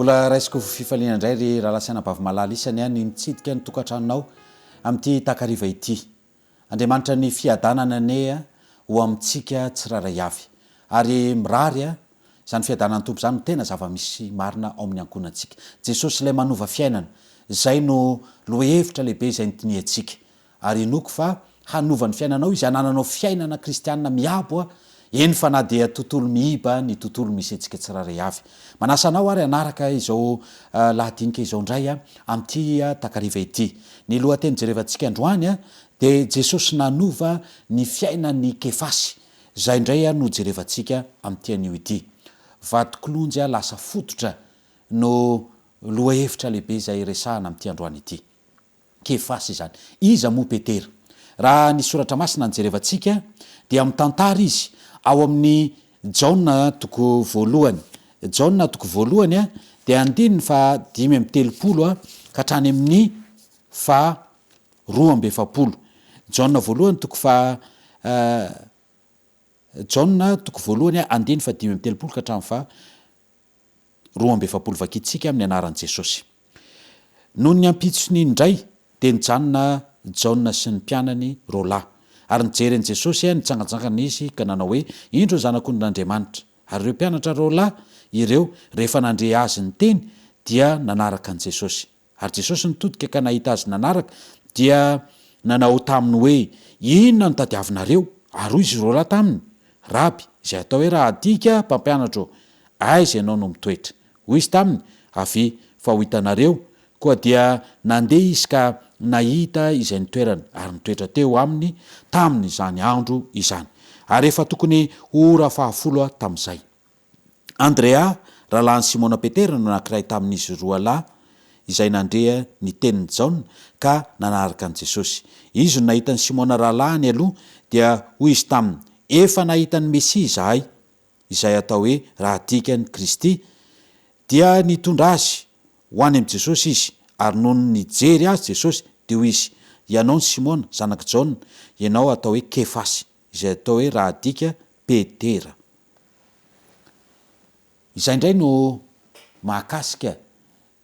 Mbola raisiko fifaliana indray ry rahalasaina bavy malala isany ny nitsidika ny tokantranonao amin'ity takariva ity. Andriamanitra ny fiadanana ane ho amintsika tsiraray avy. Ary mirary izany fiadanana tompo izany tena zava-misy marina ao amin'ny ankonantsika. Jesosy ilay manova fiainana, izay no lohevitra lehibe izay notiny antsika. Ary inoko fa hanova ny fiainanao izy hanananao fiainana kristianina miabo eny fa na dia tontolo miiba ny tontolo misy antsika tsiraray avy. Manasanao ary anaraka izao lahadinika izao indray amin'ity takariva ity. Ny lohateny jerevantsika androany dia Jesosy nanova ny fiainany kefasy. Izay indray no jerevantsika amin'ity anio ity. Vadikolonjy lasa fototra no lohahevitra lehibe izay resahana amin'ity androany ity. Kefasy izany. Iza moa Petera? Raha ny soratra masina ny jerevantsika dia mitantara izy ao amin'ny Jaona toko voalohany. Jaona toko voalohany dia andininy fa 5:30 ka hatrany amin'ny fa 2:70. Jaona voalohany toko fa Jaona toko voalohany andininy fa 5:30 ka hatrany fa 2:70 vakitsika amin'ny anaran'i Jesosy. Noho ny ampitsony indray dia nijanona Jaona sy ny mpianany roalahy. Ary nijeren'i Jesosy nitsangatsangana izy ka nanao hoe indro zanak'Andriamanitra. Ary ireo mpianatra roalahy ireo rehefa nandre azy ny teny dia nanaraka an' Jesosy. Ary Jesosy nitodika ka nahita azy nanaraka dia nanao taminy hoe inona no tadiavinareo? Ary hoy izy roalahy taminy, raby izay atao hoe raha adika mpampianatra, aiza ianao no mitoetra? Hoy izy taminy, avy fa ho hitanareo. Koa dia nandeha izy ka nahita izay nitoerana ary nitoetra teo aminy taminy izany andro izany. Ary efa tokony ora 10 tamin'izay. Andrea, rahalahy Simona Petera no anankiray tamin'izy roa lahy izay nandrea ny tenin'ny Jaona ka nanaraka an' Jesosy. Izy no nahita ny Simona rahalahy ny aloha dia hoy izy taminy, efa nahita ny Mesia izahay, izay atao hoe raha adika ny Kristy, dia nitondra azy ho any amin'i Jesosy izy. Ary noho nijery azy Jesosy dia hoy izy, ianao ny Simona zanak'i Jaona, ianao atao hoe Kefasy, izay atao hoe raha adika Petera. Izay indray no mahakasika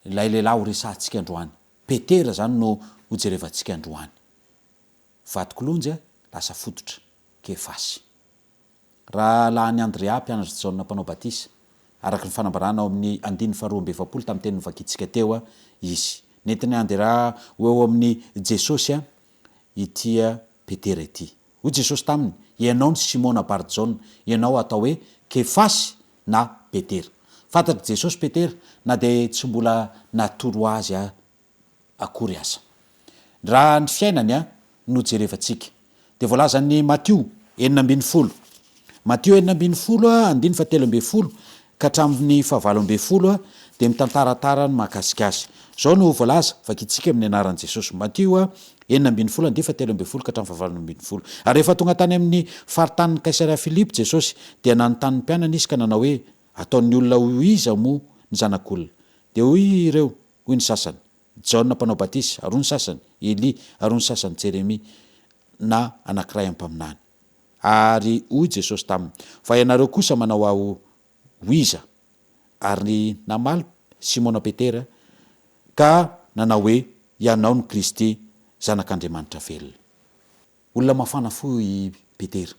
ilay lehilahy ho resahantsika androany. Petera zany no hojerevantsika androany. Vadikolonjy lasa fototra, Kefasy. Raha lahany Andrea mpianatra Jaona mpanao batisa, araka ny fanambarana ao amin'ny 2:70 tamin'ny teny novakitsika teo izy. Nentiny Andrea ho eo amin'ny Jesosy ity Petera ity. Hoy Jesosy taminy, ianao ny Simona Bar-Jaona, ianao atao hoe Kefasy na Petera. Fantatry Jesosy Petera na dia tsy mbola natoro azy akory aza. Raha ny fiainany no jerevantsika dia voalazan'ny Matio 9:40. Matio 9:40 andiny fa 3:70 ka hatramin'ny fa 9:70 dia mitantaratara ny mahakasika azy. Zao no voalaza vakitsika amin'ny anaran'i Jesosy. Matio 9:40 andiny fa 3:70 ka hatramin'ny fa 9:70. Ary rehefa tonga tany amin'ny faritanin'ny Kaisarea Filipo Jesosy dia nanontany mpianany izy ka nanao hoe ataon'ny olona ho iza moa ny zanak'olona? Dia hoy ireo, hoy ny sasany Jaona mpanao batisa, ary hoy ny sasany Eli, ary hoy ny sasany Jeremia na anankiray ampaminany. Ary hoy Jesosy taminy, fa ianareo kosa manao aho ho iza? Ary namaly Simona Petera ka nanao hoe ianao ny Kristy zanak'Andriamanitra velona. Olona mafana fo i Petera,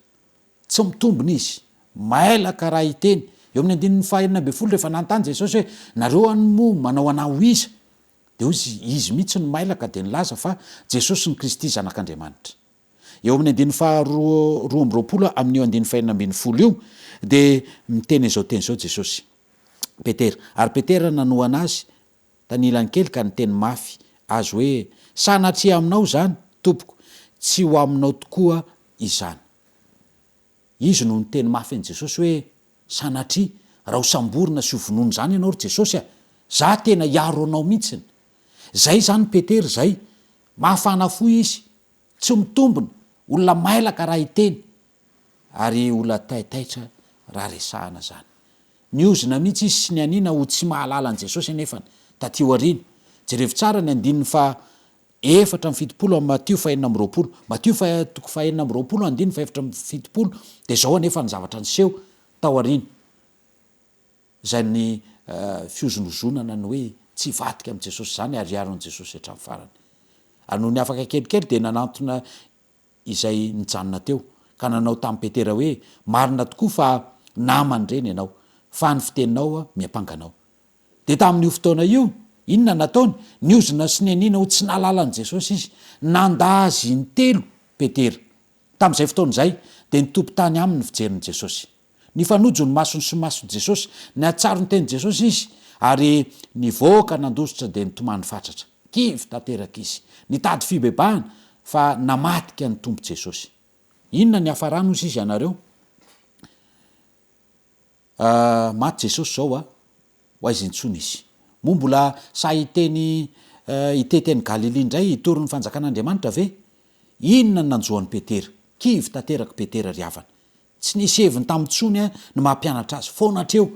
tsy mitombona izy, mailaka raha hiteny. Eo amin'ny 9:40 rehefa nanontany Jesosy hoe nareo any moa manao anahy ho iza? Dia hoy izy mihitsy ny mailaka dia nilaza fa Jesosy ny Kristy zanak'Andriamanitra. Eo amin'ny 2:20 amin'io 9:40 io dia miteny izao teny izao Jesosy, Petera. Ary Petera nanohana azy tanilany kely ka niteny mafy azy hoe sanatria aminao zany tompoko, tsy ho aminao tokoa izany. Izy no niteny mafy an' Jesosy hoe sanatria, raha ho samborina sy ho vonono zany ianao ry Jesosy za tena hiaro anao mihitsiny. Zay zany Petera zay, mahafana fo izy, tsy mitombona, olona mailaka raha hiteny, ary olona taitaitra raha resahana zany. Niozina mihitsy izy sy ny anina ho tsy mahalala an' Jesosy anefany taty aoriana. Jerevy tsara ny 4:70 amin'ny Matio 4:20, Matio 4:20 andiny 4:70 dia zao anefa ny zavatra niseho tao aoriana. Izay ny fiozonozonana ny hoe tsy vadika amin'i Jesosy zany ariaron' Jesosy hatramin'ny farany. Ary noho ny afaka kelikely dia nanantona izay nijanona teo ka nanao tamin'ny Petera hoe marina tokoa fa namany reny ianao fa ny fiteninao miampanganao. Dia tamin'io fotoana io inona nataony? Niozona sy nianina ho tsy nahalalan'i Jesosy izy, nanda azy intelo Petera. Tamin'izay fotoana izay dia nitompo tany aminy fijerin'i Jesosy. Nifanojo ny masony sy mason'i Jesosy, niatsaro ny tenin'i Jesosy izy ary nivoaka nandositra dia nitomany fatratra. Kivy tanteraka izy, nitady fibebahana fa namatika ny tompo Jesosy. Inona ny hafarana ozy izy ianareo? Maty Jesosy zao ho aizy intsony izy. Moa mbola sa iteteny Galilea indray hitory ny fanjakan'Andriamanitra ve? Inona ny nanjoan'ny Petera? Kivy tanteraka Petera ry havana. Tsy nisy heviny tamin'ntsony ny mampianatra azy foanatreo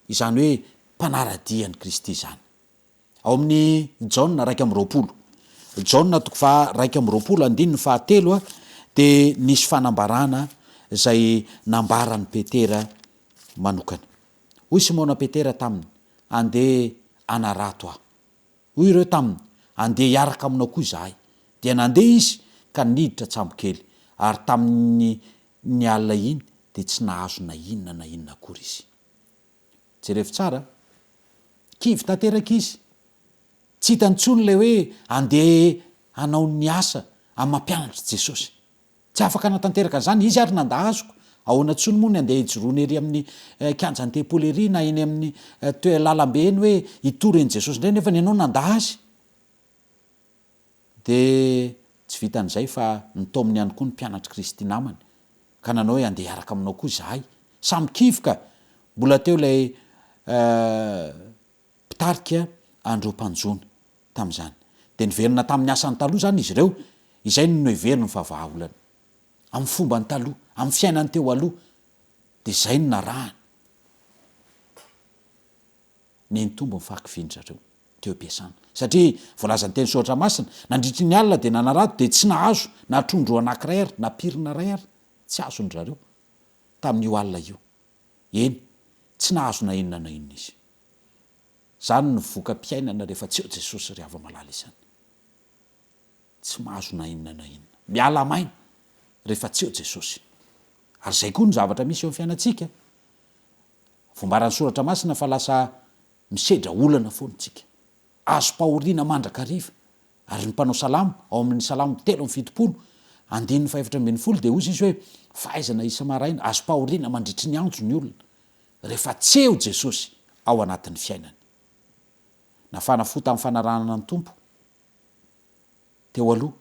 izany hoe mpanaradian'i Kristy izany. Ao amin'ny Jaona 1:20. Jaona 2:20 dia nisy fanambarana izay nambarany Petera manokana. Hoy Simona Petera taminy, andeha anarato aho. Hoy ireo taminy, andeha hiaraka aminao koa izahay. Dia nandeha izy ka niditra tsambokely ary tamin'ny ny alina iny dia tsy nahazo na inona akory izy. Jerevy tsara, kivy tanteraka izy. Tsy hitantsony ilay hoe andeha hanao ny asa amin'ny mampianatra Jesosy. Tsy afaka natanteraka an'izany izy ary nandahazoko. Ahoana tsony moa ny andeha hijoroana ery amin'ny kianjan'ny tempoly ery na eny amin'ny lalambe eny hoe hitory an'i Jesosy indray nefa ny ianao nandahazy. Dia tsy vitan'izay fa nitaominy ihany koa ny mpianatra Kristy namany ka nanao hoe andeha hiaraka aminao koa izahay. Samy kivy ka. Mbola teo ilay mpitarika andreo mpanjona tamin'izany. Dia niverina tamin'ny asany taloha zany izy ireo, izay no heveriny vavahaolana. Amin'ny fomba ny taloha, amin'ny fiainany teo aloha, dia izay no narahany. Nitombo mifankivindra reo teo am-piasana. Satria voalazany teny Soatra Masina, nandritry ny alina dia nanarato dia tsy nahazo na trondro anankiray ary na pirina ray ary tsy azony zareo tamin'io alina io. Eny, tsy nahazo na inona izy. Zany no voka-piainana rehefa tsy eo Jesosy ry hava-malala izany. Tsy mahazo na inona. Miala maina rehefa tsy eo Jesosy. Ary izay koa ny zavatra misy eo amin'ny fiainantsika. Vombaran'ny Soratra Masina fa lasa misedra olana foana tsika. Azo pahoriana mandrakariva. Ary ny mpanao salamo ao amin'ny salamo 3:70, 5:40 dia ozy izy hoe fahaizana isa maraina azo pahoriana mandritry ny andro ny olona rehefa tsy eo Jesosy ao anatin'ny fiainany. Nafana fo tamin'ny fanarahana ny tompo teo aloha.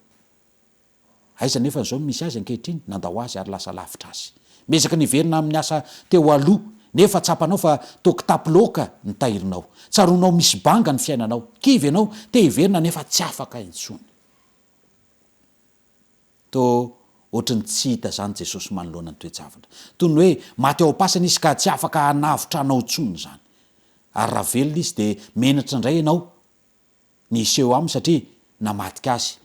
Aiza nefa izao misy azy ankehitriny nandao azy ary lasa lavitra azy. Mesaka niverina amin'ny asa teo aloha nefa tsapanao fa tokotapoloka ny tahirinao. Tsaronao misy banga ny fiainanao. Kivy ianao te hiverina nefa tsy afaka intsony. Ohatrany tsy hita zany Jesosy manoloana ny toe-javatra. Toy ny hoe maty ao am-pasana izy ka tsy afaka hanavotra anao intsony zany. Ary raha velona izy dia menatra indray ianao ny iseho aminy satria namatika azy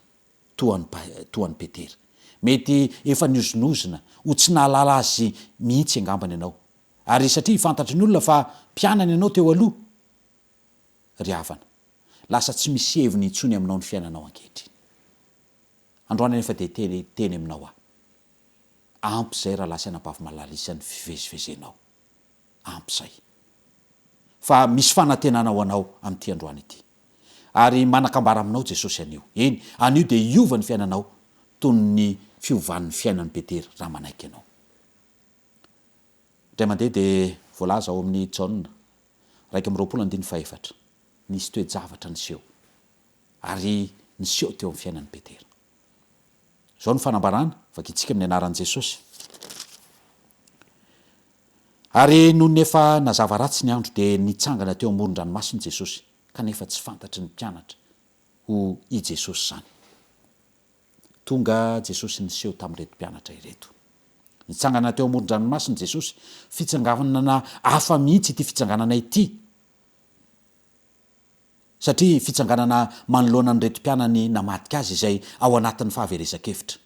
toan'ny Petera. Mety efa niozonozona ho tsy nahalala azy mihitsy angambany ianao. Ary satria fantatry ny olona fa mpianana ianao teo aloha, ry havana, lasa tsy misy heviny intsony aminao ny fiainanao ankehitriny. Androany nefa dia teny aminao aho. Ampy izay raha lasa hanapavy-malala isan'ny fivezivezenao. Ampy izay. Fa misy fanantenana ho anao amin'ity androany ity. Ary manakambara aminao Jesosy anio. Eny, anio dia hiova ny fiainanao toy ny fiovan'ny fiainan'ny Petera raha manaiky ianao. Indray mandeha dia voalaza ao amin'ny Jaona 1:24 nisy toe-javatra niseho ary niseho teo amin'ny fiainan'ny Petera. Izao ny fanambarana vakitsika amin'ny anaran'i Jesosy. Ary noho ny efa nazava ratsy ny andro dia nitsangana teo amoron-dranomasina Jesosy kanefa tsy fantatry ny mpianatra ho i Jesosy zany. Tonga Jesosy niseho tamin'ireto mpianatra ireto. Nitsangana teo amoron-dranomasina Jesosy, fitsanganana hafa mihitsy ity fitsanganana ity. Satria fitsanganana manoloana an'ireto mpianany namatika azy izay ao anatin'ny fahaverezan-kevitra.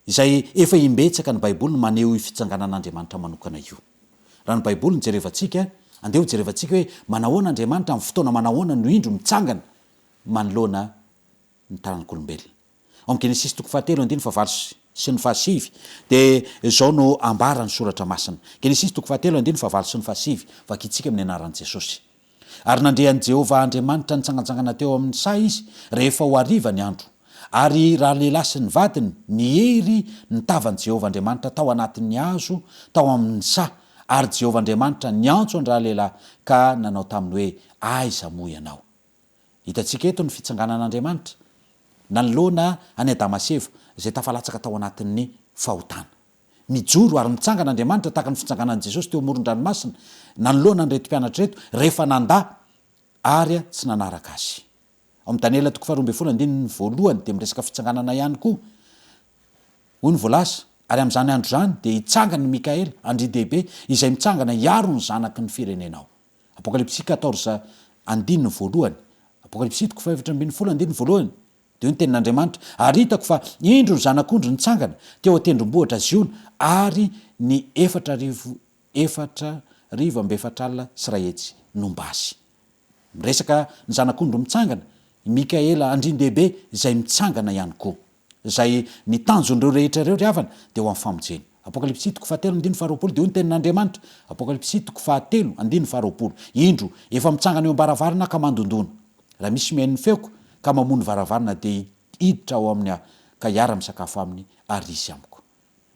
Izay efa imbetsaka ny Baiboly maneho i fitsanganan'Andriamanitra manokana io. Raha ny Baiboly ny jerevantsika andeha hojerevantsika hoe manahoana Andriamanitra amin'ny fotoana manahoana no indro mitsangana manoloana ny taranak'olombelona. Ao amin'ny Genesisy 7:1 sy ny 7 dia izao no ambarany soratra masina. Genesisy 7:1 sy ny 7 vakitsika amin'ny anaran'i Jesosy. Ary nandrehan'i Jehovah Andriamanitra nitsangatsangana teo amin'ny say izy rehefa ho hariva ny andro. Ary raha lehilahy sy ny vadiny niery nitavan'i Jehovah Andriamanitra tao anatin'ny hazo tao amin'ny sa. Ary Jehovah Andriamanitra niantso any rahalehilahy ka nanao taminy hoe aiza moa ianao. Hitantsika eto ny fitsanganan'Andriamanitra nanoloana any Adamaseva izay tafalatsaka tao anatin'ny fahotana. Mijoro ary mitsangana Andriamanitra tahaka ny fitsanganan'i Jesosy teo amoron-dranomasina nanoloana ny reto mpianatra reto rehefa nandà ary tsy nanaraka azy. Ao amin'ny Daniela 12:1 dia miresaka fitsanganana ihany koa. Hoy ny voalaza ary amin'izany andro zany dia hitsangana ny Mikaela andrin-dehibe izay mitsangana hiaro ny zanaky ny firenenao. Apokalypsy 14:1. Apokalypsy 14:1 dia ny tenin'Andriamanitra ary hitako fa indro ny zanak'ondry nitsangana teo atendrombohitra Ziona ary ny 4,400 sy ray hetsy nombasy. Miresaka ny zanak'ondry mitsangana, Mikaela andrin-dehibe izay mitsangana ihany koa. Izay ny tanjon'ireo rehetra ireo ry havana dia ho amin'ny famonjena. Apokalypsy 7:1 dia ny tenin'Andriamanitra. Apokalypsy 7:1 indro efa mitsangana eo ambaravarana ka mandondona. Raha misy mihain'ny feoko ka mamony varavarana dia hiditra ao amin'ny ka hiara misakafo aminy ary izy amiko.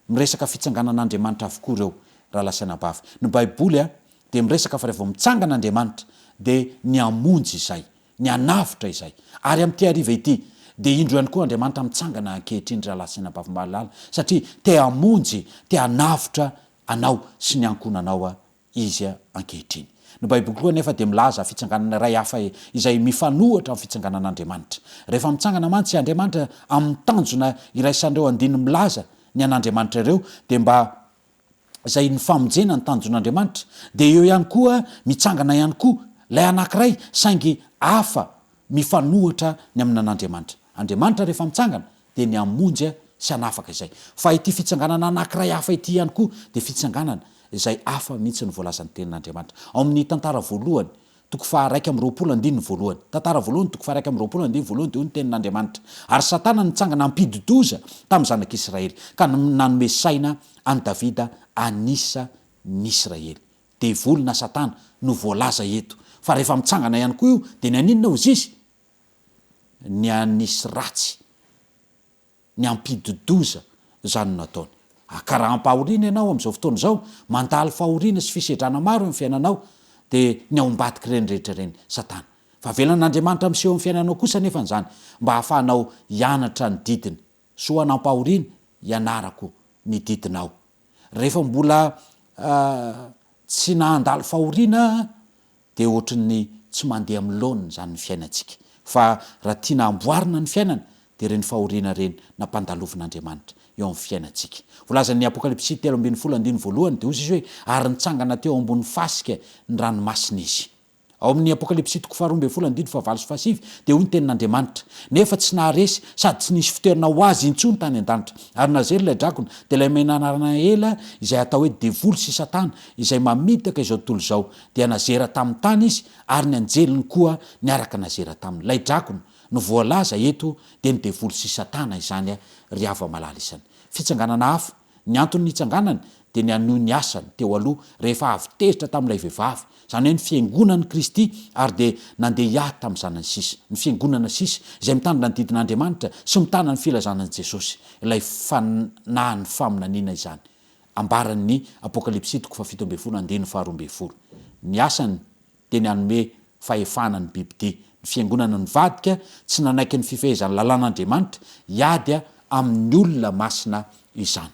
Miresaka fitsanganan'Andriamanitra avokoa ireo raha lasaina bavy. Ny Baiboly dia miresaka fa rehefa mitsangana Andriamanitra dia ny amonjy izay, ny anavitra izay. Ary amin'ity hariva ity dia indro ihany koa Andriamanitra mitsangana ankehitriny raha lasaina bavy mahalala satria te hamonjy, te hanavitra anao sy ny ankonanao izy ankehitriny. Ny Baiboly koa nefa dia milaza fitsanganana iray hafa izay mifanohatra amin'ny fitsanganan'Andriamanitra. Rehefa mitsangana mantsy Andriamanitra amin'ny tanjona iraisan'ireo andiny milaza ny an'Andriamanitra ireo dia mba izay ny famonjena ny tanjon'Andriamanitra dia eo ihany koa mitsangana ihany koa ilay anankiray saingy hafa mifanohatra ny amin'Andriamanitra. Andriamanitra rehefa mitsangana dia ny amonjy sy hanafaka izay. Fa ity fitsanganana anankiray hafa ity ihany koa dia fitsanganana izay hafa mihitsy ny voalazan'ny tenin'Andriamanitra. Ao amin'ny tantara voalohany 2:1 tantara voalohany 2:1 dia ny tenin'Andriamanitra. Ary Satana nitsangana ampidodoza tamin'ny zanak'Israely ka nanome saina any Davida anisa ny Israely. Devolina Satana no voalaza eto. Fa rehefa mitsangana ihany koa io dia ny aninona hozy izy? Ny anisy ratsy, ny ampidodoza zany no nataony. Karaha ampahoriana ianao amin'izao fotoana izao, mandaly fahoriana sy fisedrana maro amin'ny fiainanao dia ny ao ambadiky ireny rehetra ireny Satana. Fa velan'Andriamanitra miseho amin'ny fiainanao kosa nefa n'izany mba hahafahanao hianatra ny didiny. Soa nampahoriana, ianarako ny didinao. Rehefa mbola tsy nahandalo fahoriana dia ohatran'ny tsy mandeha amin'ny laoniny zany ny fiainantsika. Fa raha tiana amboarina ny fiainana dia ireny fahoriana ireny nampandalovin'Andriamanitra eo amin'ny fiainantsika. Volazan'ny Apokalypsy 3:1 dia hozy izy hoe ary nitsangana teo ambony fasika ny ranomasina izy. Ao amin'ny Apokalypsy 2:4 dia hoy ny tenin'Andriamanitra nefa tsy naharesy sady tsy nisy fitoerana ho azy intsony tany an-danitra. Ary nazery ilay drakona dia ilay menanarana ela izay atao hoe devoly sy Satana izay mamidaka izao tontolo izao dia nazera tamin'ny tany izy ary ny anjeliny koa niaraka nazera taminy. Ilay drakona no voalaza eto dia ny devoly sy Satana izany ry hava malala izany. Fitsanganana hafa, ny antony nitsanganany dia ny anohy ny asany teo aloha rehefa avy tezitra tamin'ilay vehivavy. Izany hoe ny fiangonan'i Kristy ary dia nandeha hiahy tamin'ny zanany sisa. Ny fiangonana sisa izay mitandrina ny didin'Andriamanitra sy mitana ny filazanan'i Jesosy. Ilay fanahin'ny faminaniana izany. Ambaran'ny Apokalypsy 7:12. Ny asany dia ny hanome fahefana ny bibidia. Ny fiangonana ny vadika tsy nanaiky ny fifehezan'ny lalàn'Andriamanitra hiady amin'ny olona masina izany.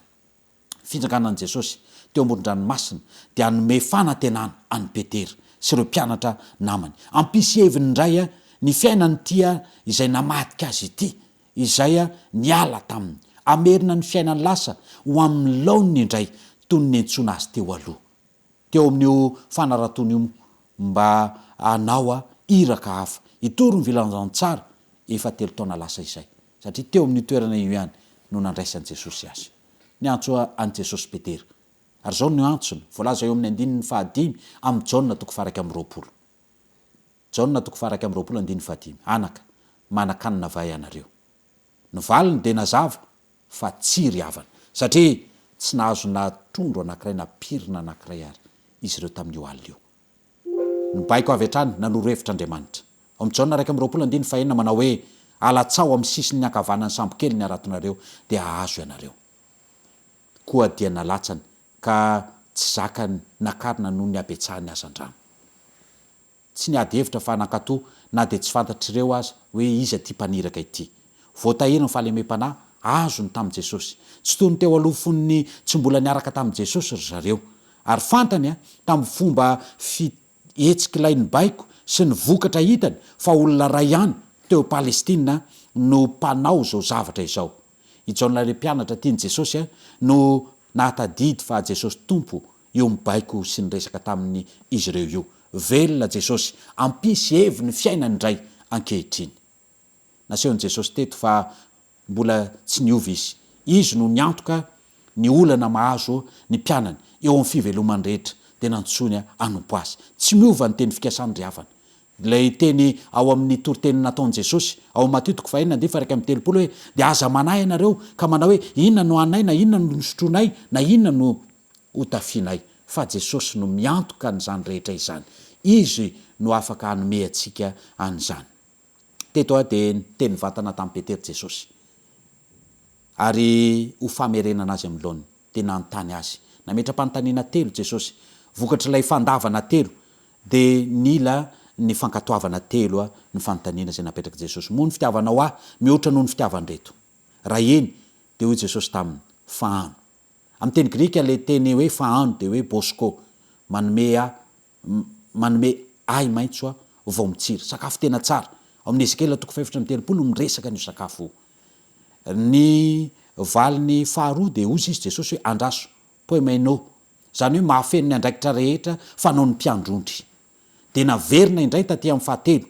Fitsanganan'i Jesosy teo amoron-dranomasina dia hanome fanantenana any Petera sy ireo mpianatra namany. Ampisy heviny indray ny fiainany tia izay namadika azy ity, izay niala taminy. Amerina ny fiainany lasa ho amin'ny laoniny indray toy ny nentsona azy teo aloha. Teo amin'io fanaratony io mba hanao iraka hafa. Itory ny vilanjan-tsara efa 3 taona lasa izay. Satria teo amin'ny toerana io ihany no nandraisan'i Jesosy azy. Ny antso an Jesosy Petera ary zao no antsony voalaza eo amin'ny andininy fahadimy amin'ny jaona toko faraky amin'ny roapolo. jaona toko faraky amin'ny roapolo andininy fahadimy. Anaka manakanina vai anareo. Ny valiny dia nazava fa tsy ry havana satria tsy nahazo na trondro anankiray na pirina anankiray ary izy ireo tamin'io alina io. Ny baiko avy hatrany nanoro-hevitr'Andriamanitra. Amin'ny jaona raiky amin'ny roapolo andininy fahenina manao hoe alatsao amin'ny sisiny ankavanany sambokely ny aratonareo dia ahazo ianareo. Koa dia nalatsany ka tsy zakany nakarina noho ny abetsahany azan-drano. Tsy niady hevitra fa nankatoa na dia tsy fantatr'ireo aza hoe iza ty mpaniraka ity. Voatahiry ny fahalemem-panahy azony tamin'i Jesosy. Tsy toy ny teo aloha foniny tsy mbola niaraka tamin'i Jesosy ry zareo. Ary fantany tamin'ny fomba fihetsika ny baiko sy ny vokatra hitany fa olona ray ihany teo Palestina no mpanao zao zavatra izao. I Jaona le mpianatra tiany Jesosy no nahatadidy fa Jesosy tompo eo mibaiko sy ny resaka tamin'ny izy ireo io. Velona Jesosy ampisy hevi ny fiainany indray ankehitriny. Nasehon'i Jesosy teto fa mbola tsy niova izy. Izy no niantoka ny olana mahazo ny mpianany eo amin'ny fivelomany rehetra dia nantsony anompo azy. Tsy miova ny teny fikasany ry havana. Ilay teny ao amin'ny toriteny nataon'i Jesosy ao Matio toko fahenina andininy faraky amin'ny telopolo hoe dia aza manahy ianareo ka manao hoe inona no anay na inona no sotronay na inona no hotafianay. Fa Jesosy no miantoka an'izany rehetra izany. Izy no afaka hanome antsika an'izany. Teto dia teny vatana tamin'i Petera Jesosy. Ary ho famerenana azy amin'ny laoniny dia nanontany azy. Nametra-panontaniana telo Jesosy. Vokatra ilay fandavana telo dia nila ny fankatoavana telo ny fanontaniana izay napetraka Jesosy. Moa ny fitiavanao mihoatra noho ny fitiavan-dreto. Raha eny dia hoy Jesosy taminy fahano. Amin'ny teny Grika ilay teny hoe fahano dia hoe bosko. Manome ay maitso vao mitsiry. Sakafo tena tsara. Amin'ny Ezekela toko 4:30 miresaka ny sakafo. Ny valiny faharoa dia hozy izy Jesosy hoe andraso poemeno. Zany hoe mahafeno ny andraikitra rehetra fanao ny mpiandrondry. Dia naverina indray taty amin'ny fahatelo.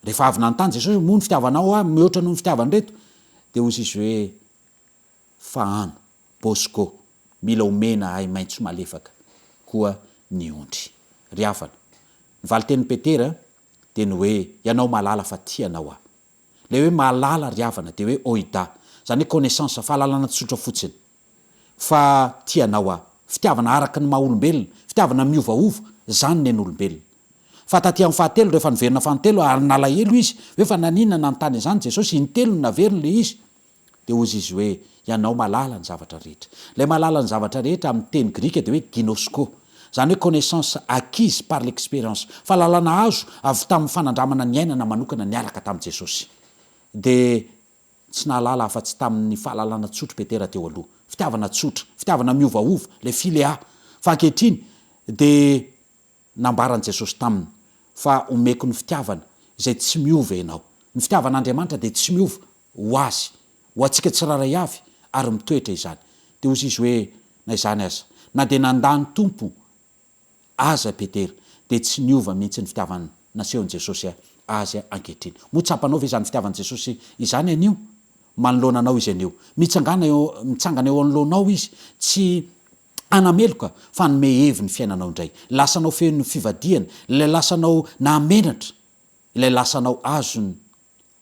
Rehefa avy nanontany Jesosy moa ny fitiavanao mihoatra noho ny fitiavan-dreto dia hozy izy hoe fahano bosko. Mila omena ay maitso malefaka koa ny ondry. Ry havana. Ny valiten'ny Petera dia ny hoe ianao malala fa tianao aho. Le hoe malala ry havana dia hoe oida. Zany hoe connaissance fahalalana tsotra fotsiny. Fa tianao aho. Fitiavana araka ny maha-olombelona, fitiavana miovaova, zany ny an'olombelona. Fa taty amin'ny fahatelo rehefa niverina fanontelo ary nalahelo izy, hoe fa nanina nanontany izany Jesosy intelo no naverina le izy. Dia hozy izy hoe ianao malala ny zavatra rehetra. Ilay malala ny zavatra rehetra amin'ny teny Grika dia hoe ginosko. Zany hoe connaissance acquise par l'expérience. Fahalalana azo avy tamin'ny fanandramana ny ainana manokana niaraka tamin'i Jesosy. Dia tsy nahalala afa-tsy tamin'ny fahalalana tsotra Petera teo aloha. Fitiavana tsotra, fitiavana miovaova, le filea. Fa ankehitriny dia nambaran'i Jesosy taminy fa omeko ny fitiavana izay tsy miova ianao. Ny fitiavan'Andriamanitra dia tsy miova ho azy, ho antsika tsiraray avy ary mitoetra izany. Dia hozy izy hoe na izany aza, na dia nandany tompo aza Petera dia tsy niova mihitsy ny fitiavana nasehon'i Jesosy azy ankehitriny. Motsapanao ve izany fitiavan'i Jesosy izany anio? Manoloananao izy anio. Mitsangana eo anoloanao izy tsy anameloka fa nome hevi ny fiainanao indray. Lasanao feno fivadiana, ilay lasanao namenatra, ilay lasanao azony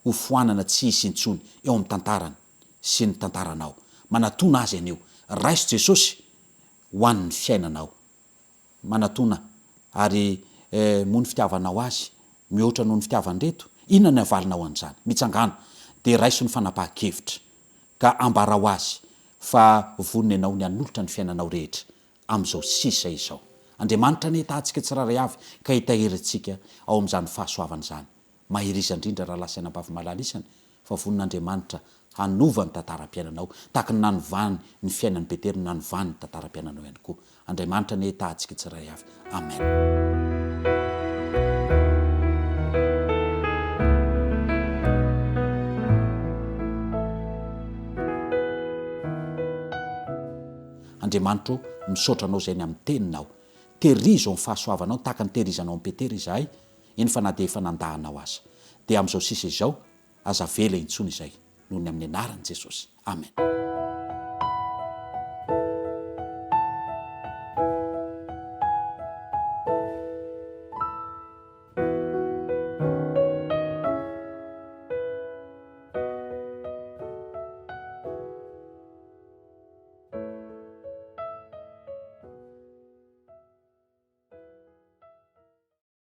ho foanana tsy hisy intsony eo amin'ny tantarany sy ny tantaranao. Manatona azy anio. Raiso Jesosy ho an'ny fiainanao. Manatona ary moa ny fitiavanao azy mihoatra noho ny fitiavan-dreto. Inona ny avalinao an'izany? Mitsangana dia raiso ny fanapahan-kevitra ka ambarao azy fa vonona ianao ny hanolotra ny fiainanao rehetra amin'izao sisa izao. Andriamanitra ny hitantsika tsiraray avy ka hitahirintsika ao amin'izany fahasoavana izany. Mahiriza indrindra raha lasa ainam-bavy malalisana fa vonin'Andriamanitra hanova ny tantaram-piainanao tahaka ny nanovany ny fiainan'ny Petera, nanovany ny tantaram-piainanao ihany koa. Andriamanitra ny hitantsika tsiraray avy. Amen. Andriamanitra misaotra anao izay ny amin'ny teninao. Terizo amin'ny fahasoavanao tahaka ny tehirizanao amin'ny Petera izahay. Eny fa na dia efa nandahanao aza. Dia amin'izao sisa izao aza vela intsony izay noho ny amin'ny anaran'i Jesosy. Amen.